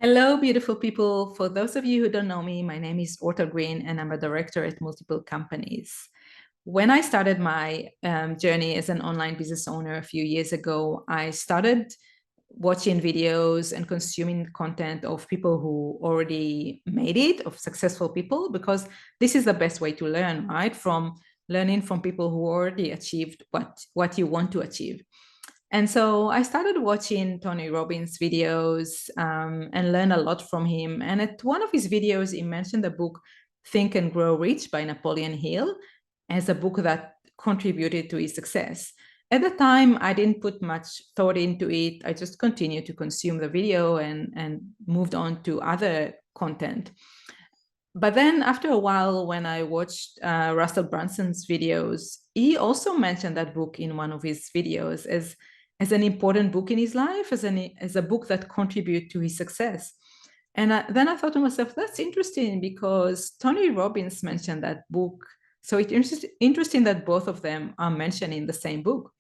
Hello, beautiful people. For those of you who don't know me, my name is Orta Green, and I'm a director at multiple companies. When I started my journey as an online business owner a few years ago, I started watching videos and consuming content of people who already made it, of successful people, because this is the best way to learn, right? From learning from people who already achieved what you want to achieve. And so I started watching Tony Robbins videos and learned a lot from him. And at one of his videos, he mentioned the book Think and Grow Rich by Napoleon Hill as a book that contributed to his success. At the time, I didn't put much thought into it. I just continued to consume the video and moved on to other content. But then after a while, when I watched Russell Branson's videos, he also mentioned that book in one of his videos as an important book in his life, as a book that contributed to his success. And then I thought to myself, that's interesting because Tony Robbins mentioned that book. So it's interesting that both of them are mentioned in the same book.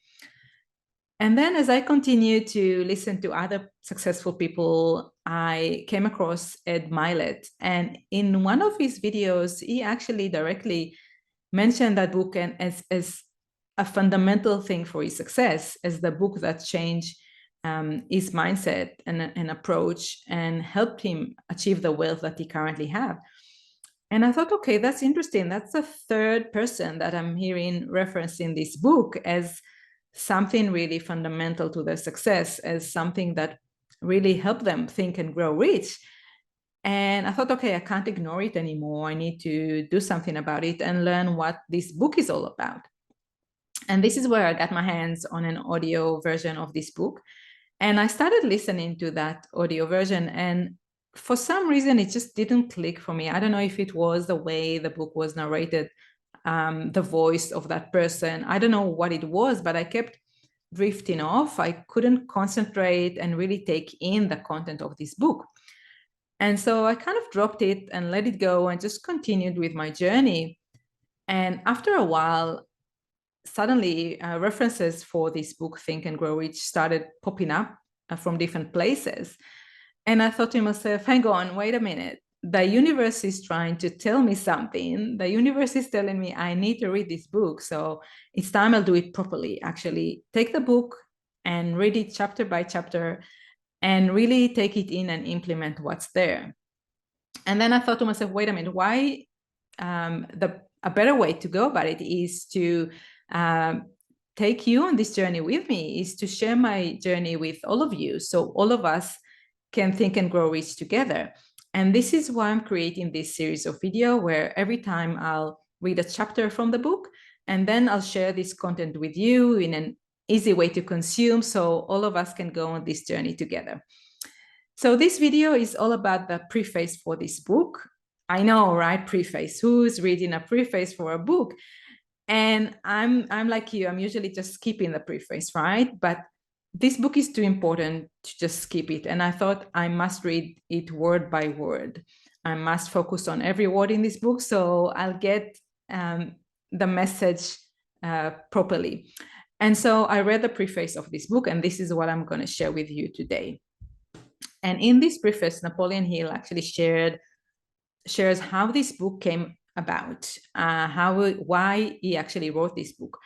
And then as I continued to listen to other successful people, I came across Ed Mylett. And in one of his videos, he actually directly mentioned that book and as a fundamental thing for his success, as the book that changed his mindset and approach and helped him achieve the wealth that he currently has. And I thought, okay, that's interesting. That's the third person that I'm hearing referencing this book as something really fundamental to their success, as something that really helped them think and grow rich. And I thought, okay, I can't ignore it anymore. I need to do something about it and learn what this book is all about. And this is where I got my hands on an audio version of this book. And I started listening to that audio version. And for some reason, it just didn't click for me. I don't know if it was the way the book was narrated, the voice of that person. I don't know what it was, but I kept drifting off. I couldn't concentrate and really take in the content of this book. And so I kind of dropped it and let it go and just continued with my journey. And after a while, suddenly references for this book, Think and Grow Rich, started popping up from different places. And I thought to myself, hang on, wait a minute. The universe is trying to tell me something. The universe is telling me I need to read this book. So it's time I'll do it properly. Actually, take the book and read it chapter by chapter and really take it in and implement what's there. And then I thought to myself, wait a minute, why a better way to go about it is to take you on this journey with me, is to share my journey with all of you. So all of us can think and grow rich together. And this is why I'm creating this series of video where every time I'll read a chapter from the book, and then I'll share this content with you in an easy way to consume so all of us can go on this journey together. So this video is all about the preface for this book. I know, right? Preface. Who's reading a preface for a book? And I'm like you, I'm usually just skipping the preface, right? But this book is too important to just skip it. And I thought I must read it word by word. I must focus on every word in this book so I'll get the message properly. And so I read the preface of this book, and this is what I'm going to share with you today. And in this preface, Napoleon Hill actually shares how this book came about, why he actually wrote this book.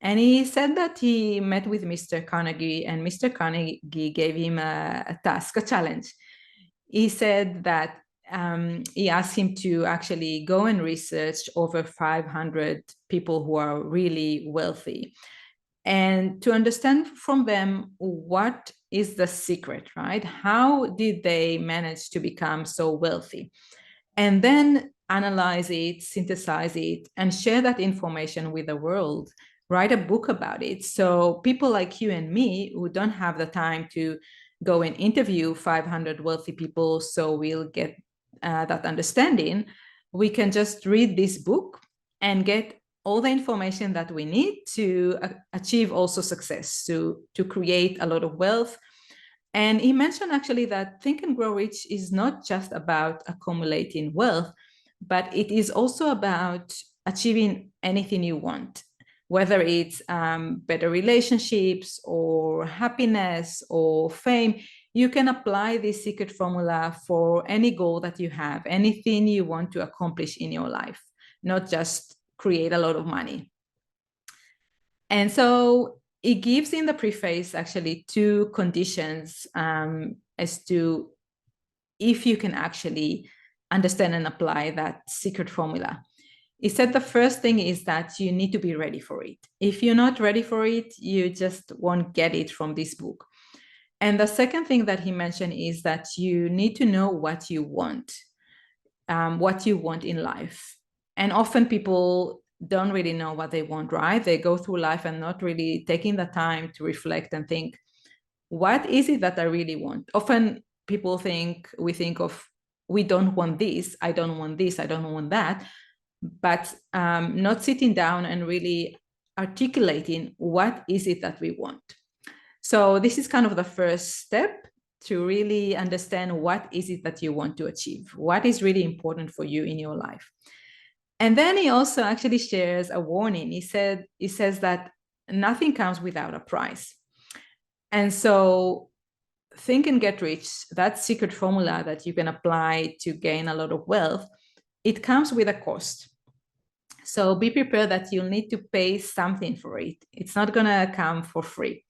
And he said that he met with Mr. Carnegie, and Mr. Carnegie gave him a task, a challenge. He said that he asked him to actually go and research over 500 people who are really wealthy and to understand from them what is the secret, right? How did they manage to become so wealthy? And then analyze it, synthesize it, and share that information with the world. Write a book about it. So people like you and me who don't have the time to go and interview 500 wealthy people, so we'll get that understanding, we can just read this book and get all the information that we need to achieve also success, to create a lot of wealth. And he mentioned actually that Think and Grow Rich is not just about accumulating wealth, but it is also about achieving anything you want, whether it's better relationships or happiness or fame. you can apply this secret formula for any goal that you have, anything you want to accomplish in your life, not just create a lot of money. And so it gives in the preface actually two conditions as to if you can actually understand and apply that secret formula. It said the first thing is that you need to be ready for it. If you're not ready for it, you just won't get it from this book. And the second thing that he mentioned is that you need to know what you want in life. And often people don't really know what they want, right? They go through life and not really taking the time to reflect and think, what is it that I really want? Often people think, we don't want this, I don't want this, I don't want that, but not sitting down and really articulating what is it that we want. So this is kind of the first step to really understand what is it that you want to achieve, what is really important for you in your life. And then he also actually shares a warning. He says that nothing comes without a price. And so Think and Get Rich, that secret formula that you can apply to gain a lot of wealth, it comes with a cost. So be prepared that you'll need to pay something for it. It's not going to come for free.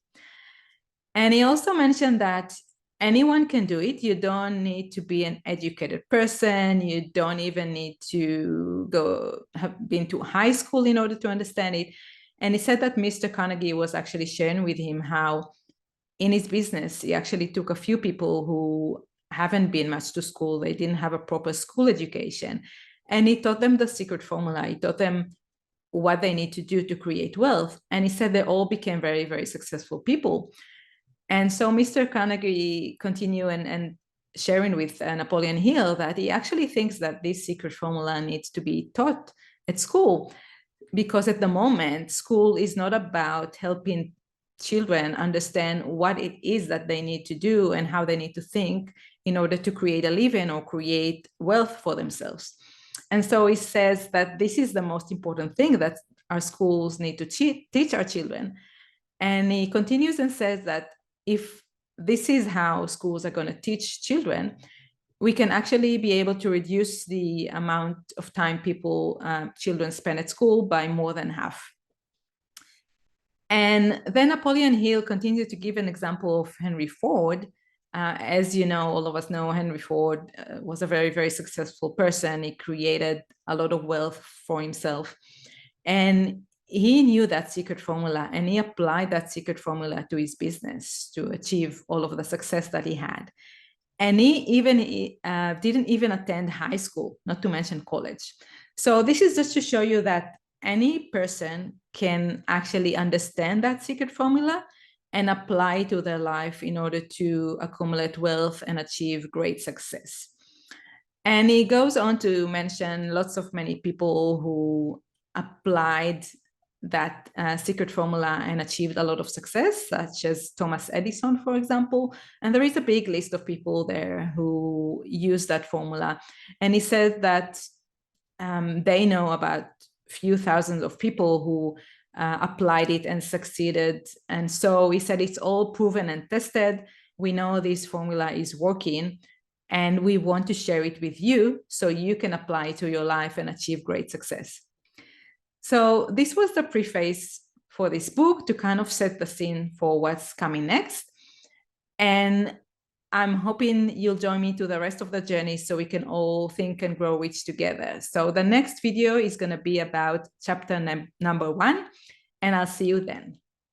And he also mentioned that anyone can do it. You don't need to be an educated person. You don't even need to have been to high school in order to understand it. And he said that Mr. Carnegie was actually sharing with him how in his business, he actually took a few people who haven't been much to school. They didn't have a proper school education. And he taught them the secret formula. He taught them what they need to do to create wealth. And he said they all became very, very successful people. And so Mr. Carnegie continued and sharing with Napoleon Hill that he actually thinks that this secret formula needs to be taught at school, because at the moment, school is not about helping children understand what it is that they need to do and how they need to think in order to create a living or create wealth for themselves. And so he says that this is the most important thing that our schools need to teach our children. And he continues and says that if this is how schools are going to teach children, we can actually be able to reduce the amount of time children spend at school by more than half. And then Napoleon Hill continued to give an example of Henry Ford. As you know, all of us know, Henry Ford was a very, very successful person. He created a lot of wealth for himself. And he knew that secret formula, and he applied that secret formula to his business to achieve all of the success that he had. And he didn't even attend high school, not to mention college. So this is just to show you that any person can actually understand that secret formula and apply it to their life in order to accumulate wealth and achieve great success. And he goes on to mention many people who applied that secret formula and achieved a lot of success, such as Thomas Edison, for example. And there is a big list of people there who use that formula. And he said that they know about a few thousands of people who applied it and succeeded. And so he said it's all proven and tested. We know this formula is working, and we want to share it with you so you can apply it to your life and achieve great success. So this was the preface for this book to kind of set the scene for what's coming next. And I'm hoping you'll join me to the rest of the journey so we can all think and grow rich together. So the next video is going to be about chapter number 1, and I'll see you then.